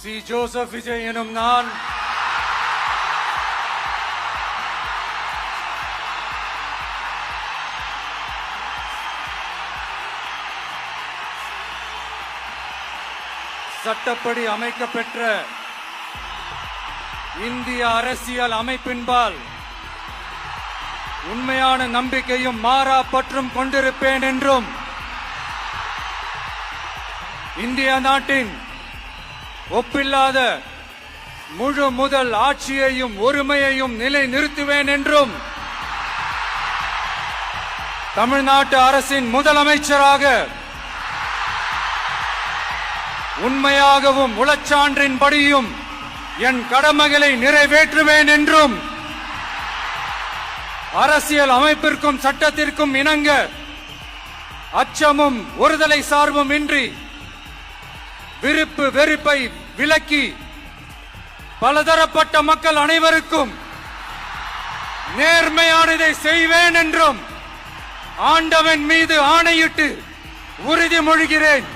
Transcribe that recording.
C. Joseph Vijay எனும் நான் சட்டப்படி அமைக்கப்பெற்ற இந்திய அரசியல் அமைப்பின்பால் உண்மையான நம்பிக்கையும் மாறா பற்றும் கொண்டிருப்பேன் என்றும் இந்திய நாட்டின் ஒப்பில்லாத முழு முதல் ஆட்சியையும் ஒருமையையும் நிலை நிறுத்துவேன் என்றும் தமிழ்நாட்டு அரசின் முதலமைச்சராக உண்மையாகவும் உளச்சான்றின்படியும் என் கடமைகளை நிறைவேற்றுவேன் என்றும் அரசியல் அமைப்பிற்கும் சட்டத்திற்கும் இணங்க அச்சமும் ஒருதலை சார்பும் இன்றி விருப்பு வெறுப்பை விலக்கி பலதரப்பட்ட மக்கள் அனைவருக்கும் நேர்மையானதை செய்வேன் என்றும் ஆண்டவன் மீது ஆணையிட்டு உறுதிமொழிகிறேன்.